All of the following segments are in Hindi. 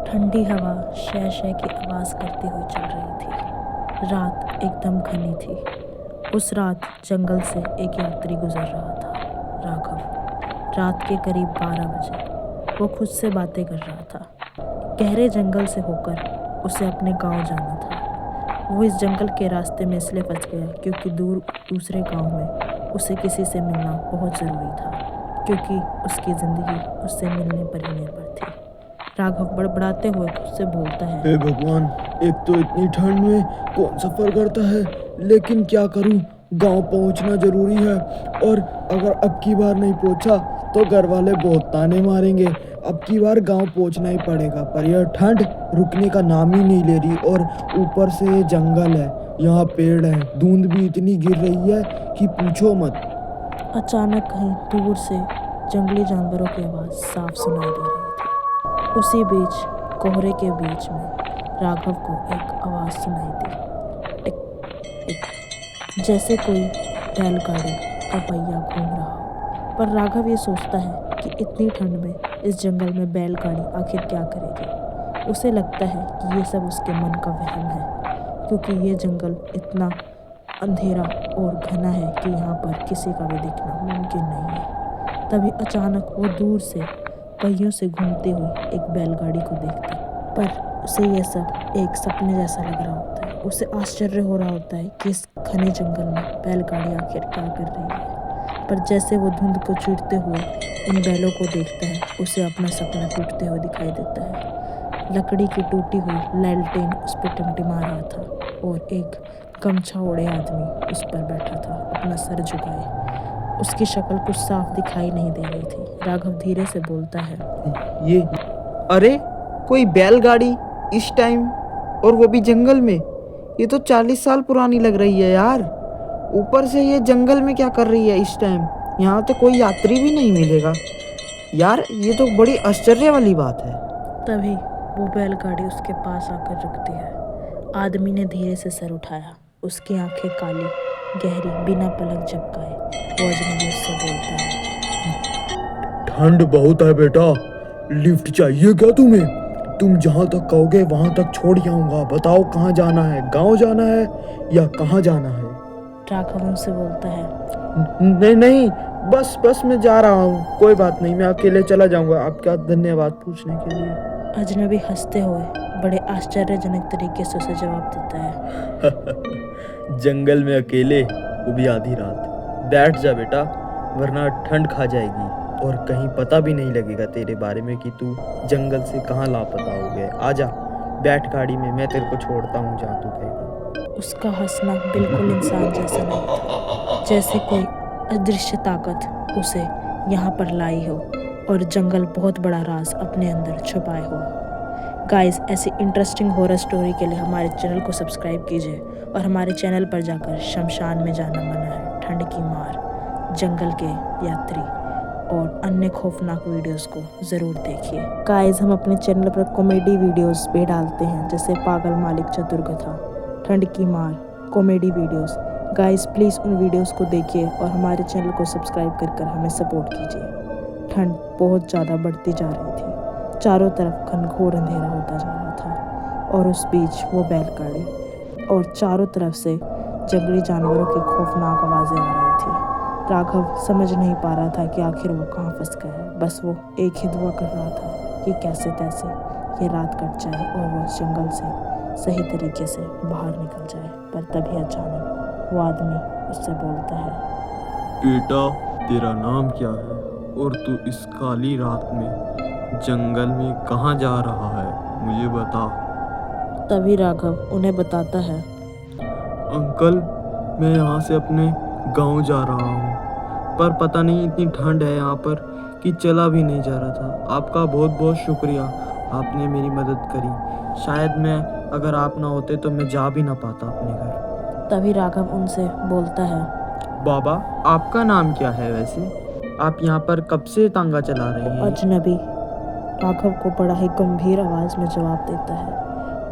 ठंडी हवा शह शह की आवाज़ करती हुई चल रही थी। रात एकदम घनी थी। उस रात जंगल से एक यात्री गुजर रहा था, राघव। रात के करीब 12 बजे वो खुद से बातें कर रहा था। गहरे जंगल से होकर उसे अपने गांव जाना था। वो इस जंगल के रास्ते में इसलिए फंस गया क्योंकि दूर दूसरे गांव में उसे किसी से मिलना बहुत ज़रूरी था, क्योंकि उसकी ज़िंदगी उससे मिलने पर ही निर्भर थी। राघव बड़बड़ाते हुए खुद से बोलता है, हे भगवान, एक तो इतनी ठंड में कौन सफर करता है, लेकिन क्या करूं, गांव पहुंचना जरूरी है। और अगर अब की बार नहीं पहुंचा तो घर वाले बहुत ताने मारेंगे। अब की बार गांव पहुंचना ही पड़ेगा, पर यह ठंड रुकने का नाम ही नहीं ले रही। और ऊपर से ये जंगल है, यहाँ पेड़ है, धुंध भी इतनी गिर रही है कि पूछो मत। अचानक कहीं दूर से जंगली जानवरों की आवाज़ साफ सुनाई दे रही थी। उसी बीच कोहरे के बीच में राघव को एक आवाज़ सुनाई दी, टिक टिक, जैसे कोई बैलगाड़ी का पहिया घूम रहा हो। पर राघव ये सोचता है कि इतनी ठंड में इस जंगल में बैलगाड़ी आखिर क्या करेगी। उसे लगता है कि ये सब उसके मन का वहम है, क्योंकि ये जंगल इतना अंधेरा और घना है कि यहाँ पर किसी का भी दिखना मुमकिन नहीं है। तभी अचानक वो दूर से पहियों से घूमती हुई एक बैलगाड़ी को देखता है, पर उसे यह सब एक सपने जैसा लग रहा होता है। उसे आश्चर्य हो रहा होता है कि इस घने जंगल में बैलगाड़ी आखिर क्या कर रही है। पर जैसे वो धुंध को चीरते हुए उन बैलों को देखता है, उसे अपना सपना टूटते हुए दिखाई देता है। लकड़ी की टूटी हुई लैलटेन उस पर टिमटिमा रहा था और एक गमछा ओढ़े आदमी उस पर बैठा था, अपना सर झुकाए। उसकी शक्ल कुछ साफ दिखाई नहीं दे रही थी। राघव धीरे से बोलता है, ये अरे, कोई बैलगाड़ी इस टाइम, और वो भी जंगल में। ये तो 40 साल पुरानी लग रही है यार। ऊपर से ये जंगल में क्या कर रही है इस टाइम? यहाँ तो कोई यात्री भी नहीं मिलेगा यार। ये तो बड़ी आश्चर्य वाली बात है। तभी वो बैलगाड़ी उसके पास आकर रुकती है। आदमी ने धीरे से सर उठाया। उसकी आंखें काली, गहरी, बिना पलक झपकाए। वो अजनबी उससे बोलता है, ठंड बहुत है बेटा, लिफ्ट चाहिए क्या तुम्हें? तुम जहाँ तक कहोगे वहाँ तक छोड़ आऊंगा। बताओ कहाँ जाना है, गांव जाना है या कहाँ जाना है? राघव उनसे बोलता है, नहीं नहीं, बस बस मैं जा रहा हूँ, कोई बात नहीं, मैं अकेले चला जाऊंगा। आपका धन्यवाद पूछने के लिए। अजनबी हंसते हुए बड़े आश्चर्यजनक तरीके से उसे जवाब देता है, जंगल में अकेले, वो भी आधी रात। बैठ जा बेटा, वरना ठंड खा जाएगी और कहीं पता भी नहीं लगेगा तेरे बारे में कि तू जंगल से कहाँ लापता हो गया। आजा, बैठ गाड़ी में, मैं तेरे को छोड़ता हूँ जहाँ तू कहेगा। उसका हंसना बिल्कुल इंसान जैसा नहीं था, जैसे कोई अदृश्य ताकत उसे यहाँ पर लाई हो और जंगल बहुत बड़ा राज अपने अंदर छुपाए हुआ। गाइस, ऐसी इंटरेस्टिंग हॉरर स्टोरी के लिए हमारे चैनल को सब्सक्राइब कीजिए और हमारे चैनल पर जाकर शमशान में जाना मना है, ठंड की मार, जंगल के यात्री और अन्य खौफनाक वीडियोस को ज़रूर देखिए। गाइस, हम अपने चैनल पर कॉमेडी वीडियोस भी डालते हैं, जैसे पागल मालिक चतुर्कथा, ठंड की मार, कॉमेडी वीडियोस। गाइस, प्लीज़ उन वीडियोस को देखिए और हमारे चैनल को सब्सक्राइब कर हमें सपोर्ट कीजिए। ठंड बहुत ज़्यादा बढ़ती जा रही थी। चारों तरफ घनघोर अंधेरा होता जा रहा था और उस बीच वो बैलगाड़ी और चारों तरफ से जंगली जानवरों की खौफनाक आवाज़ें आ रही थी। राघव समझ नहीं पा रहा था कि आखिर वो कहाँ फंस गया है। बस वो एक ही दुआ कर रहा था कि कैसे तैसे ये रात कट जाए और वो इस जंगल से सही तरीके से बाहर निकल जाए। पर तभी अचानक वो आदमी उससे बोलता है, बेटा, तेरा नाम क्या है और तू इस काली रात में जंगल में कहाँ जा रहा है, मुझे बता। तभी राघव उन्हें बताता है, अंकल, मैं यहाँ से अपने गांव जा रहा हूँ, पर पता नहीं इतनी ठंड है यहाँ पर कि चला भी नहीं जा रहा था। आपका बहुत बहुत शुक्रिया, आपने मेरी मदद करी। शायद मैं, अगर आप ना होते तो मैं जा भी ना पाता अपने घर। तभी राघव उनसे बोलता है, बाबा, आपका नाम क्या है वैसे? आप यहाँ पर कब से तांगा चला रहे हैं? अजनबी राघव को बड़ा ही गंभीर आवाज़ में जवाब देता है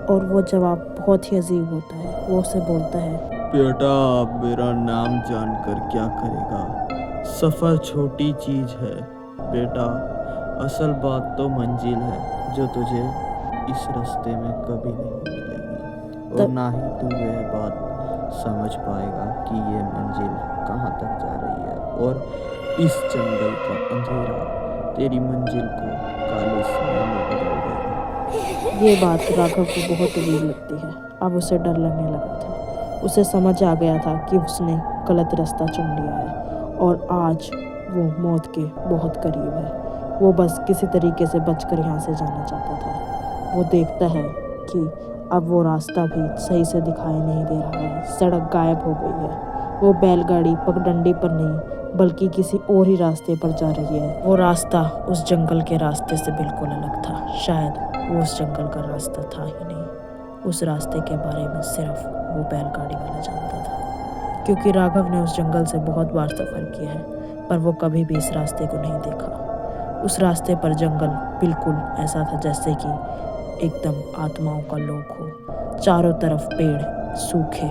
और वो जवाब बहुत ही अजीब होता है। वो उसे बोलता है, बेटा, मेरा नाम जानकर क्या करेगा? सफ़र छोटी चीज़ है बेटा, असल बात तो मंजिल है जो तुझे इस रास्ते में कभी नहीं मिलेगी और तब ना ही तू यह बात समझ पाएगा कि ये मंजिल कहाँ तक जा रही है और इस जंगल का अंधेरा तेरी मंजिल को काले समय में बदल देगा। ये बात राघव को बहुत अजीब लगती है। अब उसे डर लगने लगा था। उसे समझ आ गया था कि उसने गलत रास्ता चुन लिया है और आज वो मौत के बहुत करीब है। वो बस किसी तरीके से बचकर यहाँ से जाना चाहता था। वो देखता है कि अब वो रास्ता भी सही से दिखाई नहीं दे रहा है। सड़क गायब हो गई है। वो बैलगाड़ी पगडंडी पर नहीं बल्कि किसी और ही रास्ते पर जा रही है। वो रास्ता उस जंगल के रास्ते से बिल्कुल अलग था। शायद वो उस जंगल का रास्ता था ही नहीं। उस रास्ते के बारे में सिर्फ वो बैलगाड़ी वाला जानता था, क्योंकि राघव ने उस जंगल से बहुत बार सफ़र किया है, पर वो कभी भी इस रास्ते को नहीं देखा। उस रास्ते पर जंगल बिल्कुल ऐसा था जैसे कि एकदम आत्माओं का लोक हो। चारों तरफ पेड़ सूखे,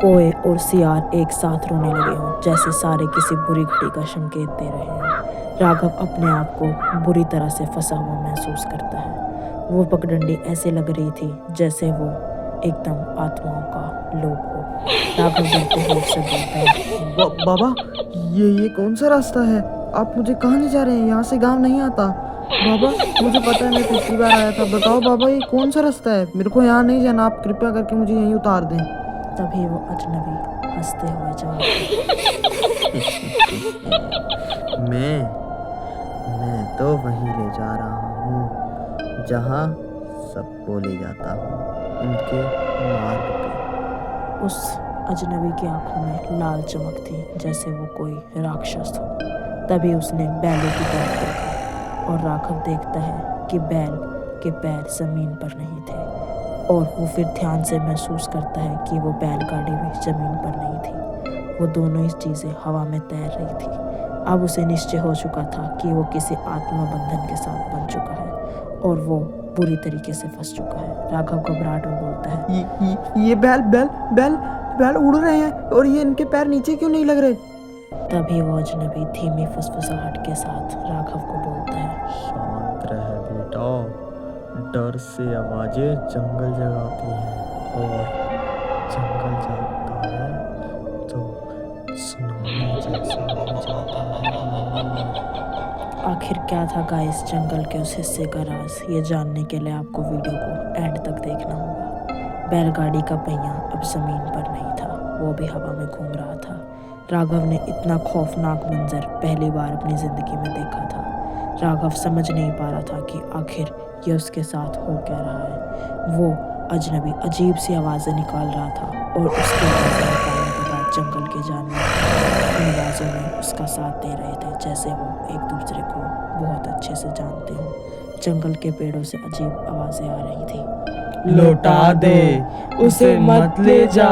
कोए और सियार एक साथ रोने लगे हों, जैसे सारे किसी बुरी घड़ी का संकेत दे रहे हैं। राघव अपने आप को बुरी तरह से फंसा हुआ महसूस करता है। वो पगडंडी ऐसे लग रही थी जैसे वो एकदम आत्माओं का लोक हो। राघव डरते हुए उससे बोलता है, बाबा, ये कौन सा रास्ता है? आप मुझे कहाँ ले जा रहे हैं? यहाँ से गांव नहीं आता। बाबा, मुझे पता है, मैं पिछली बार आया था। बताओ बाबा, ये कौन सा रास्ता है? मेरे को यहाँ नहीं जाना। आप कृपया करके मुझे यहीं उतार दें। तभी वो अजनबी हंसते हुए जवाब देता मैं तो वहीं ले जा रहा हूँ जहाँ सबको ले जाता हूँ, उनके मार्ग पे। उस अजनबी की आंखों में लाल चमक थी जैसे वो कोई राक्षस हो। तभी उसने बैलों की तरफ देखा और राघव देखता है कि बैल के पैर जमीन पर नहीं थे और वो फिर ध्यान से महसूस करता है कि वो बैलगाड़ी भी जमीन पर नहीं थी। वो दोनों ही चीज़ें हवा में तैर रही थी। अब उसे निश्चय हो चुका था कि वो किसी आत्मा बंधन के साथ बन चुका है और वो बुरी तरीके से फंस चुका है। राघव घबराहट में बोलता है, ये बैल उड़ रहे हैं और ये इनके पैर नीचे क्यों नहीं लग रहे? तभी वो अजनबी धीमी फुसफुसाहट के साथ राघव को बोलता है, शांत रह बेटा, डर से आवाजें जंगल जगाती हैं और जंगल जागता है तो सुनामी जैसा हो जाता है। आखिर क्या था गाइस जंगल के उस हिस्से का राज? ये जानने के लिए आपको वीडियो को एंड तक देखना होगा। बैलगाड़ी का पहिया अब जमीन पर नहीं था, वो भी हवा में घूम रहा था। राघव ने इतना खौफनाक मंजर पहली बार अपनी जिंदगी में देखा था। राघव समझ नहीं पा रहा था कि आखिर ये उसके साथ हो क्या रहा है। वो अजनबी अजीब सी आवाज़ें निकाल रहा था और उसके आवाज़ें निकालने के बाद जंगल के जानवर उन आवाज़ों में उसका साथ दे रहे थे जैसे वो एक दूसरे को बहुत अच्छे से जानते हों। जंगल के पेड़ों से अजीब आवाज़ें आ रही थी, लौटा दे, उसे मत ले जा,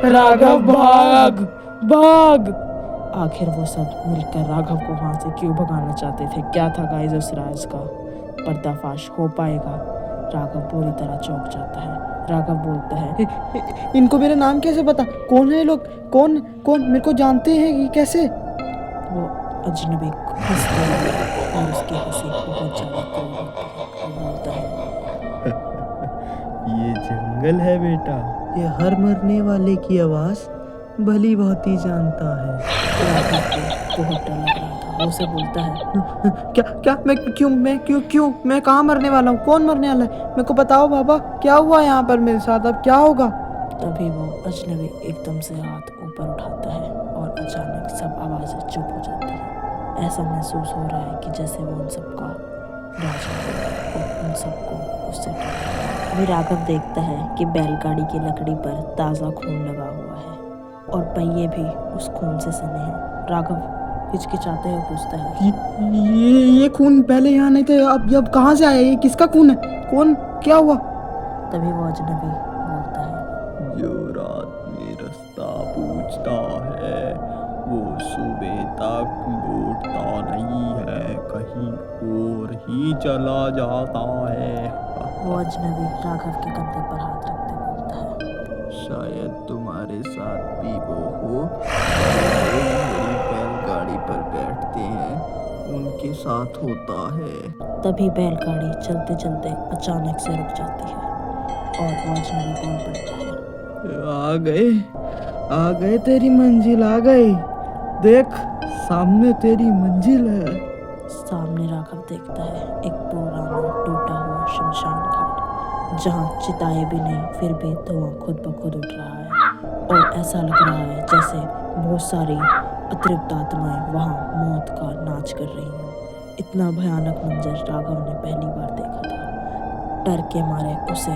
राघव भाग भाग। आखिर वो सब मिलकर राघव को वहाँ से क्यों भगाना चाहते थे? क्या था गाइस उस राज का? पर्दाफाश हो पाएगा? राघव पूरी तरह चौंक जाता है। राघव बोलता है, इनको मेरा नाम कैसे पता? कौन है ये लोग? कौन कौन मेरे को जानते हैं? ये कैसे? वो अजनबी हंसता है और उसकी हंसी बहुत ज़्यादा क्रूर होती है। वो बोलता है, ये जंगल है बेटा, ये हर मरने वाले की आवाज भली भांति जानता है। राघव को बहुत डर लग रहा था। वो उसे बोलता है, क्या मैं कहाँ मरने वाला हूँ? कौन मरने वाला है? मेरे को बताओ बाबा, क्या हुआ यहाँ पर मेरे साथ? अब क्या होगा? तभी वो अजनबी एकदम से हाथ ऊपर उठाता है और अचानक सब आवाज़ें चुप हो जाती हैं। ऐसा महसूस हो रहा है कि जैसे वो उन सबका राजा है और उन सबको उससे डर है। अभी राघव देखता है कि बैलगाड़ी की लकड़ी पर ताज़ा खून लगा हुआ है और पहिए भी उस खून से सने हैं। राघव हिचकिचाते हुए पूछता है, ये खून पहले यहाँ नहीं थे, अब कहाँ से आया? ये किसका खून है? कौन? क्या हुआ? तभी वो अजनबी बोलता है, जो रात में रास्ता पूछता है वो सुबह तक लौटता नहीं है, कहीं और ही चला जाता है। वो अजनबी राघव के कंधे पर हाथ रखते बोलता है, शायद तुम्हारे साथ भी वो हो, मेरी बैलगाड़ी पर बैठते हैं, उनके साथ होता है। तभी बैलगाड़ी चलते चलते अचानक से रुक जाती है और वो अजनबी बोल पड़ता है, आ गए तेरी मंजिल आ गई। देख सामने तेरी मंजिल है। सामने राघव देखता है एक पुराना टूटा हुआ शमशान घाट, जहाँ चिताएं भी नहीं फिर भी धुआं खुद ब खुद उठ रहा है और ऐसा लग रहा है जैसे बहुत सारी अतृप्त आत्माएं वहाँ मौत का नाच कर रही हैं। इतना भयानक मंजर राघव ने पहली बार देखा था। डर के मारे उसे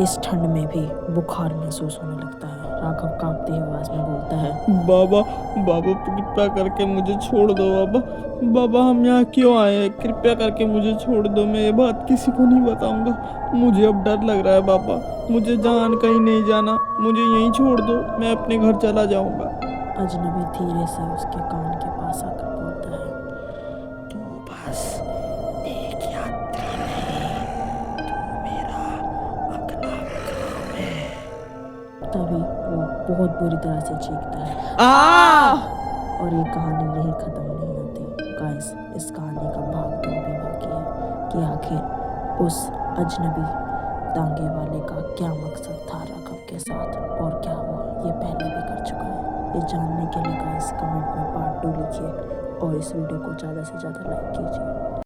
इस ठंड में भी बुखार महसूस होने लगता है। राघव कांपती आवाज में बोलता है, बाबा बाबा कृपया करके मुझे छोड़ दो बाबा। बाबा हम यहाँ क्यों आए हैं? कृपया करके मुझे छोड़ दो। मैं ये बात किसी को नहीं बताऊंगा। मुझे अब डर लग रहा है बाबा। मुझे जान कहीं नहीं जाना। मुझे यहीं छोड़ दो। मैं अपने घर चला जाऊंगा। अजनबी धीरे से उसके कान के पास आकर बोलता है, तू बस एक यात्री नहीं, तू मेरा अगला काम है। तभी वो बहुत बुरी तरह से चीखता है और ये कहानी यही खत्म नहीं होती। गाइस, इस कहानी का भाग 2 भी बाकी है कि आखिर उस अजनबी तांगे वाले का क्या मकसद था राघव के साथ और क्या वो ये पहले भी कर चुका है। ये जानने के लिए गाइस कमेंट में पार्ट 2 लिखिए और इस वीडियो को ज़्यादा से ज़्यादा लाइक कीजिए।